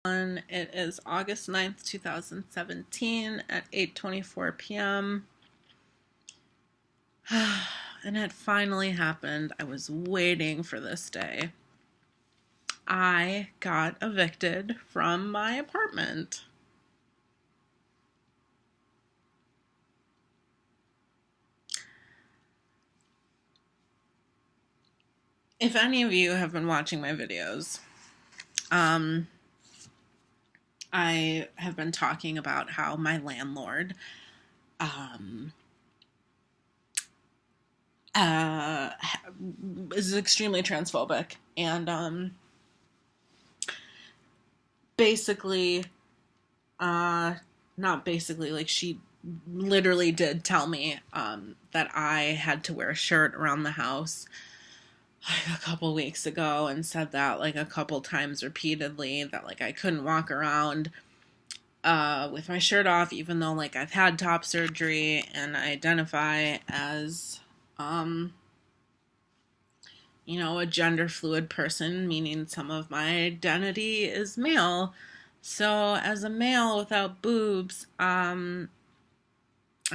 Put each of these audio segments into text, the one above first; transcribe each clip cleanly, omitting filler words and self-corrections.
It is August 9th, 2017 at 8:24 p.m. And it finally happened. I was waiting for this day. I got evicted from my apartment. If any of you have been watching my videos, I have been talking about how my landlord is extremely transphobic and basically not basically, like, she literally did tell me that I had to wear a shirt around the house like a couple weeks ago, and said that like a couple times repeatedly, that like I couldn't walk around with my shirt off, even though like I've had top surgery and I identify as a gender fluid person, meaning some of my identity is male. So as a male without boobs, I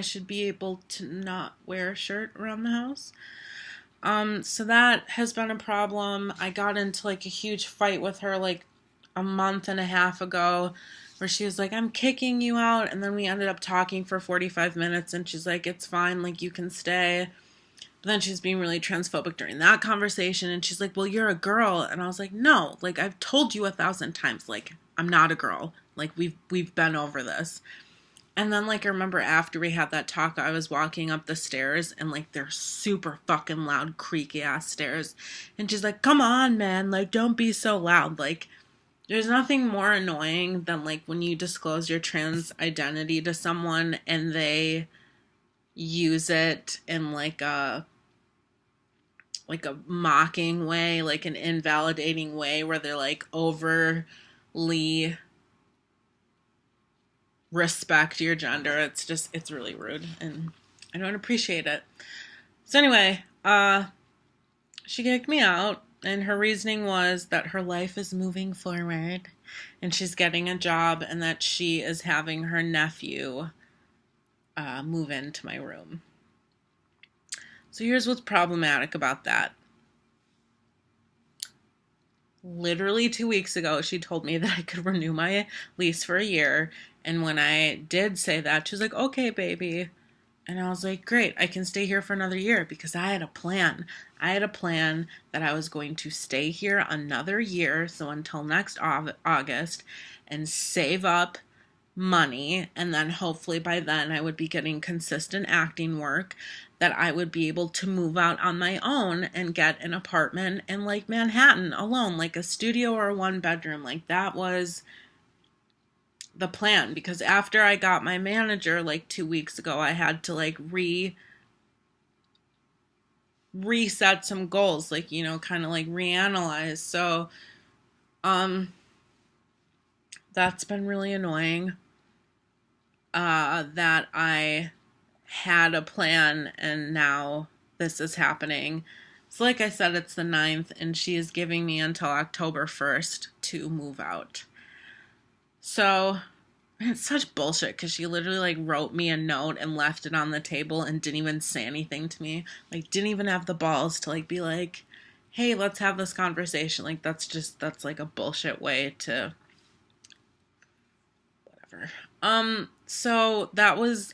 should be able to not wear a shirt around the house. So that has been a problem. I got into like a huge fight with her like a month and a half ago, where she was like, I'm kicking you out. And then we ended up talking for 45 minutes and she's like, it's fine, like you can stay. But then she's being really transphobic during that conversation, and she's like, well, you're a girl. And I was like, no, like I've told you 1,000 times, like I'm not a girl. Like we've been over this. And then, like, I remember after we had that talk, I was walking up the stairs, and, like, they're super fucking loud, creaky-ass stairs. And she's like, come on, man, like, don't be so loud. Like, there's nothing more annoying than, like, when you disclose your trans identity to someone and they use it in, like a mocking way, like an invalidating way, where they're, like, overly respect your gender. It's really rude, and I don't appreciate it. So anyway, she kicked me out, and her reasoning was that her life is moving forward and she's getting a job, and that she is having her nephew move into my room. So here's what's problematic about that. Literally 2 weeks ago, she told me that I could renew my lease for a year. And when I did say that, she was like, okay, baby. And I was like, great, I can stay here for another year, because I had a plan. I had a plan that I was going to stay here another year, so until next August, and save up money, and then hopefully by then I would be getting consistent acting work, that I would be able to move out on my own and get an apartment in like Manhattan alone, like a studio or a 1 bedroom. Like, that was the plan, because after I got my manager like 2 weeks ago, I had to like reset some goals, like, kind of like reanalyze. So that's been really annoying, that I had a plan and now this is happening. So like I said, it's the 9th, and she is giving me until October 1st to move out. So it's such bullshit, because she literally like wrote me a note and left it on the table and didn't even say anything to me. Like, didn't even have the balls to like be like, hey, let's have this conversation. Like, that's like a bullshit way to whatever. So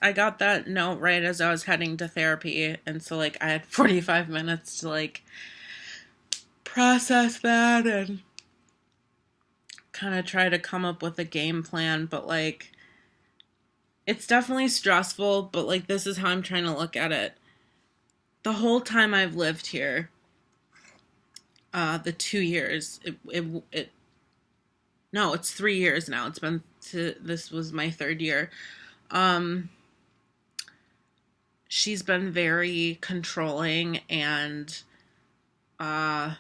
I got that note right as I was heading to therapy, and so like I had 45 minutes to like process that and kind of try to come up with a game plan. But like, it's definitely stressful, but like, this is how I'm trying to look at it. The whole time I've lived here, the 2 years, no, it's 3 years now. This was my 3rd year. She's been very controlling and, yeah,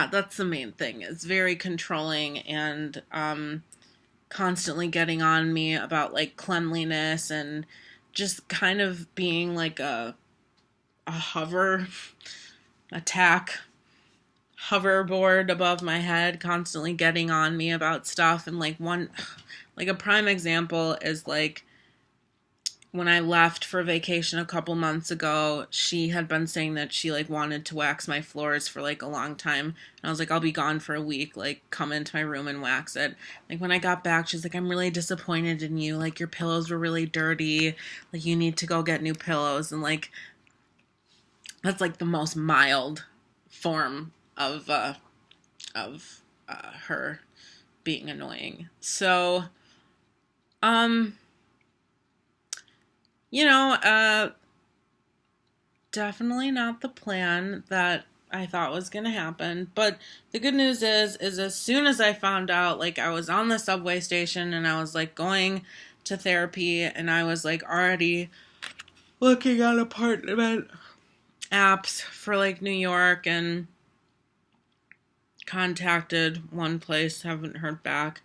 that's the main thing. It's very controlling and, constantly getting on me about like cleanliness, and just kind of being like a hover attack hoverboard above my head, constantly getting on me about stuff. And like a prime example is like when I left for vacation a couple months ago, she had been saying that she like wanted to wax my floors for like a long time. And I was like, I'll be gone for a week. Like, come into my room and wax it. Like, when I got back, she's like, I'm really disappointed in you. Like, your pillows were really dirty. Like, you need to go get new pillows. And like, that's like the most mild form of her being annoying. So, you know, definitely not the plan that I thought was going to happen. But the good news is as soon as I found out, like, I was on the subway station and I was like going to therapy and I was like already looking at apartment apps for like New York and contacted one place, haven't heard back.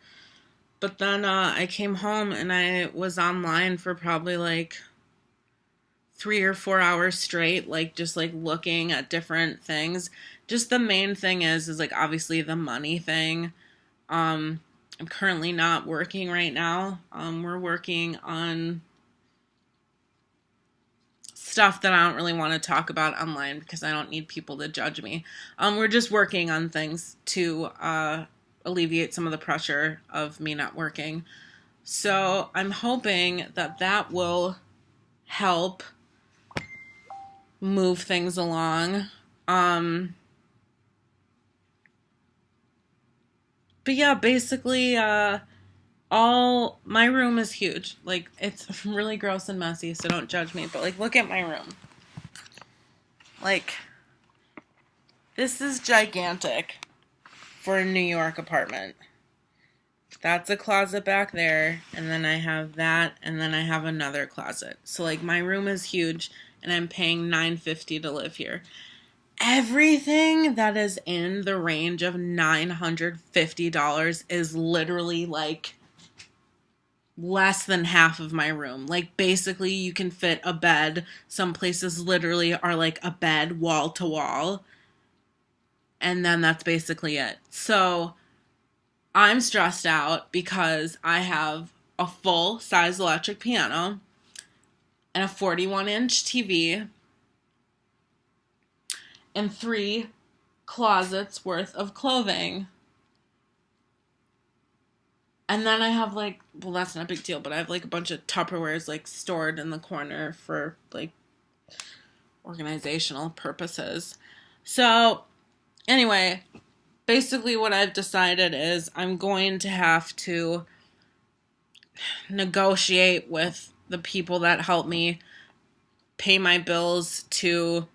But then I came home and I was online for probably like 3 or 4 hours straight, like just like looking at different things. Just the main thing is like obviously the money thing. I'm currently not working right now. We're working on stuff that I don't really want to talk about online because I don't need people to judge me. We're just working on things to alleviate some of the pressure of me not working. So I'm hoping that that will help move things along. But yeah, basically, all my room is huge. Like, it's really gross and messy, so don't judge me. But like, look at my room. Like, this is gigantic for a New York apartment. That's a closet back there, and then I have that, and then I have another closet. So like, my room is huge, and I'm paying $950 to live here. Everything that is in the range of $950 is literally like less than half of my room. Like, basically you can fit a bed. Some places literally are like a bed wall to wall. And then that's basically it. So I'm stressed out because I have a full size electric piano and a 41-inch TV and 3 closets worth of clothing. And then I have like, well, that's not a big deal, but I have like a bunch of Tupperwares like stored in the corner for like organizational purposes. So anyway, basically what I've decided is I'm going to have to negotiate with the people that help me pay my bills to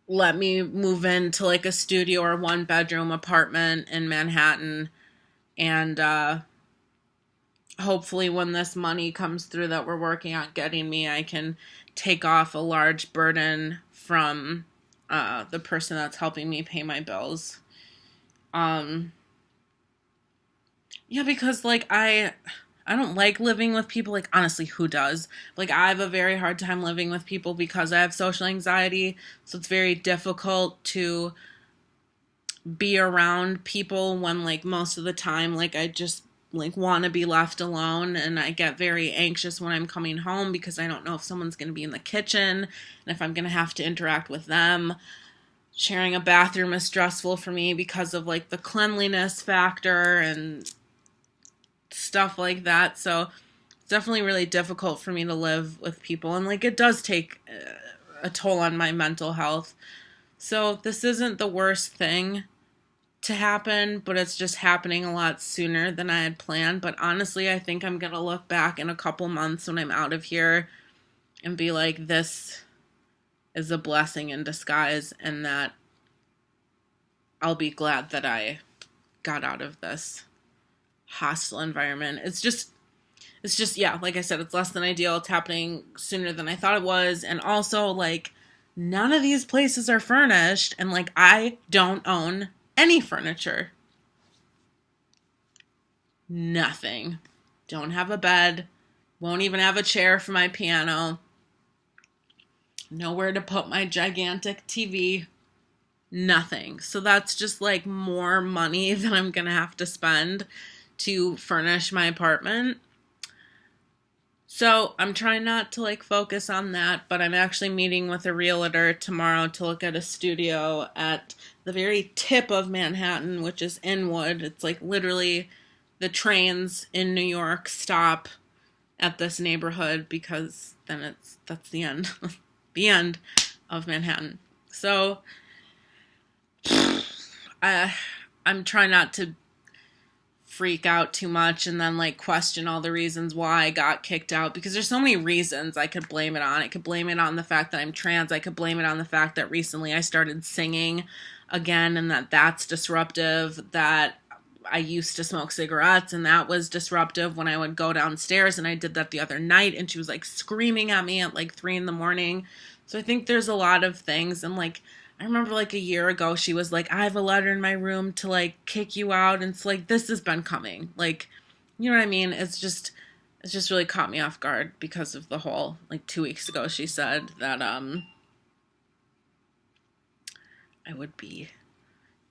let me move into like a studio or 1-bedroom apartment in Manhattan. And hopefully when this money comes through that we're working on getting me, I can take off a large burden from the person that's helping me pay my bills. Yeah, because like I don't like living with people. Like, honestly, who does? Like, I have a very hard time living with people because I have social anxiety. So it's very difficult to be around people when like most of the time like I just like want to be left alone, and I get very anxious when I'm coming home because I don't know if someone's going to be in the kitchen and if I'm going to have to interact with them. Sharing a bathroom is stressful for me because of like the cleanliness factor and stuff like that. So it's definitely really difficult for me to live with people, and like it does take a toll on my mental health. So this isn't the worst thing to happen, but it's just happening a lot sooner than I had planned. But honestly, I think I'm gonna look back in a couple months when I'm out of here and be like, this is a blessing in disguise, and that I'll be glad that I got out of this hostile environment. It's just, yeah, like I said, it's less than ideal. It's happening sooner than I thought it was. And also, like, none of these places are furnished, and like, I don't own any furniture. Nothing. Don't have a bed. Won't even have a chair for my piano. Nowhere to put my gigantic TV. nothing. So that's just like more money that I'm gonna have to spend to furnish my apartment. So I'm trying not to like focus on that, but I'm actually meeting with a realtor tomorrow to look at a studio at the very tip of Manhattan, which is Inwood. It's like literally the trains in New York stop at this neighborhood because then that's the end, the end of Manhattan. So I'm trying not to freak out too much and then like question all the reasons why I got kicked out, because there's so many reasons I could blame it on. I could blame it on the fact that I'm trans. I could blame it on the fact that recently I started singing again and that's disruptive, that I used to smoke cigarettes and that was disruptive when I would go downstairs, and I did that the other night and she was like screaming at me at like 3 a.m. So I think there's a lot of things, and like I remember like a year ago, she was like, I have a letter in my room to like kick you out. And it's like, this has been coming. Like, you know what I mean? It's just really caught me off guard because of the whole, like 2 weeks ago, she said that, I would be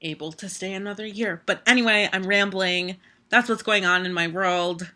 able to stay another year. But anyway, I'm rambling. That's what's going on in my world.